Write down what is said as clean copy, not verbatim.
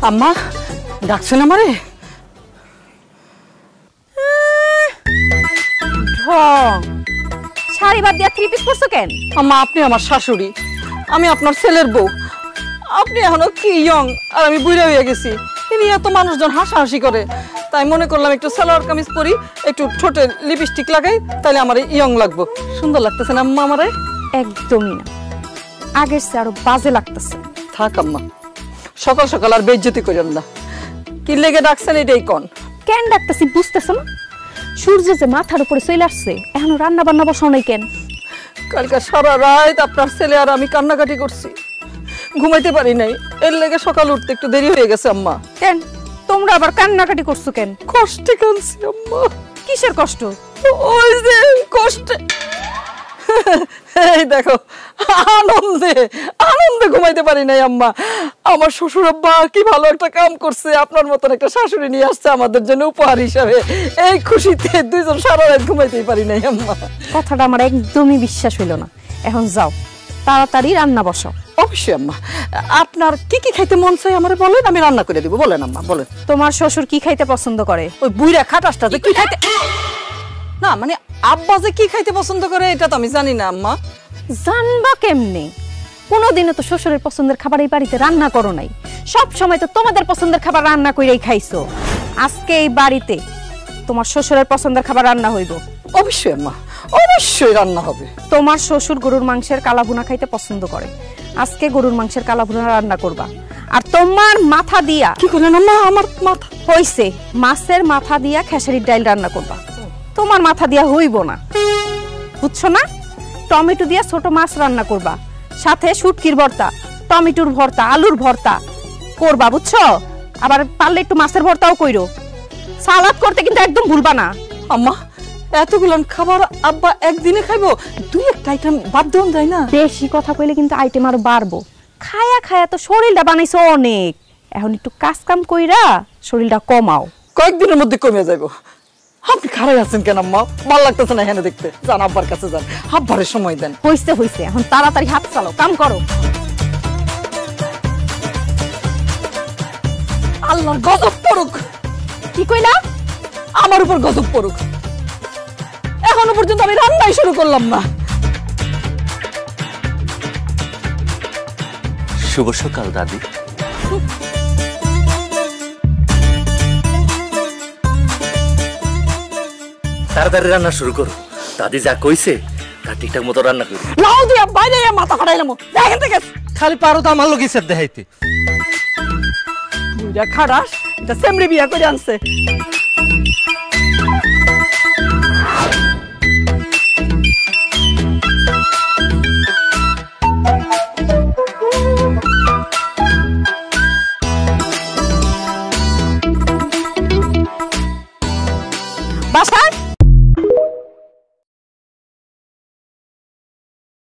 আম্মা ডাকছেন আমারে? শাড়ি বাদ দিয়া থ্রি পিস পরছো কেন? আম্মা আপনি আমার শাশুড়ি, আমি আপনার ছেলের বউ। আপনি এখনো কি ইয়ং আর আমি বুড়া হয়ে গেছি। তিনি এত মানুষজন হাসাহাসি করে, তাই মনে করলাম একটু সালোয়ার কামিজ পরি, একটু ঠোঁটে লিপস্টিক লাগাই, তাহলে আমার ইয়ং লাগবো। সুন্দর লাগতেছে না আম্মা আমারে? একদমই না, আগের চেয়ে আরো বাজে লাগতেছে। থাক আম্মা, সকাল সকাল আর বেইজ্জতি করেন না। কি লেগে ডাকছেন এটাই কোন? কেন ডাকতেছি বুঝতেছো না? সূর্য যে মাথার উপরে চলে আসছে, এখনো রান্না বান্না বসাও নাই কেন? কালকে সারা রাত আপনার ছেলে আর আমি কান্নাকাটি করছি, ঘুমাইতে পারি নাই। এর লেগে সকাল উঠতে একটু দেরি হয়ে গেছে আম্মা। কেন তোমরা আবার কান্নাকাটি করছো কেন? কষ্টে কাঁদছি আম্মা। কিসের কষ্ট? ওই যে কষ্টে, এই দেখো, আনন্দে আনন্দে ঘুমাইতে পারি নাই আম্মা। আমার শ্বশুর আব্বা কি ভালো একটা কাম করছে, আপনার মতন একটা শাশুড়ি নিয়ে আসছে আমাদের জন্য উপহার হিসাবে। এই খুশিতে দুইজন সারা রাত ঘুমাইতেই পারি নাই আম্মা। কথাটা আমার একদমই বিশ্বাস হইল না। এখন যাও, তাড়াতাড়ি রান্না বসাও। অবশ্যই আম্মা, আপনার কি কি খাইতে মন চাই আমারে বলেন, আমি রান্না করে দিব। বলেন আম্মা বলেন। তোমার শ্বশুর কি খাইতে পছন্দ করে? ওই বুইড়া খাটাসটা যে কি খাইতে, না মানে আব্বা যে কি খাইতে পছন্দ করে এটা তো আমি জানি না আম্মা। জানবা কেমনে? কোনোদিনও তো শ্বশুরের পছন্দের খাবার এই বাড়িতে রান্না করো নাই। সব সময় তো তোমাদের পছন্দের খাবার রান্না কইরাই খাইছো। আজকে এই বাড়িতে তোমার শ্বশুরের পছন্দের খাবার রান্না হইব। অবশ্যই আম্মা, অবশ্যই রান্না হবে। তোমার শ্বশুর গরুর মাংসের কালাভুনা খাইতে পছন্দ করে, আজকে গরুর মাংসের কালাভুনা রান্না করবা। আর তোমার মাথা দিয়া, কি করলেন আম্মা? আমার মাথা হইছে, মাছের মাথা দিয়া খেসারির ডাল রান্না করবা। তোমার মাথা দিয়া হইব না, বুঝছো না? টমেটো দিয়া ছোট মাছ রান্না করবা, সাথে শুটকির ভর্তা, টমেটোর ভর্তা, আলুর ভর্তা করবা, বুঝছো? আবার পারলে একটু মাছের ভর্তাও কইরো। সালাদ করতে কিন্তু একদম ভুলবা না। আম্মা এতগুলান খাবার আব্বা একদিনে খাইবো? দুই একটা আইটেম বাদ দেওয়া যায় না? বেশি কথা কইলে কিন্তু আইটেম আরো বাড়বো। খায়া খায়া তো শরীরটা বানাইছো অনেক, এখন একটু কাজ কাম কইরা শরীরটা কমাও। কয়েকদিনের মধ্যে কমে যাইবো। আপনি খারাই আছেন কেন আম্মা? ভালো লাগতেছে না এখানে দেখতে। যান আব্বার কাছে যান, আব্বারে সময় দেন। হইছে হইছে, এখন তাড়াতাড়ি হাত চালাও, কাম করো। আল্লাহর গজব পড়ুক। কি কইলা? আমার উপর গজব পড়ুক। এখনো পর্যন্ত আমি রান্নাই শুরু করলাম না। শুভ সকাল দাদি। তাড়াতাড়ি রান্না শুরু করো, দাদি যা কইছে তার ঠিকঠাক মতো রান্না করি। লাউ দিয়া বাইরে মাথা ফাটাইলাম। দেখেন থেকে খালি পারো তো আমার লোক ইচ্ছা দেখাইতে। বুইড়া খারাস, এটা সেমরি বিয়া করে আনছে। বাসায়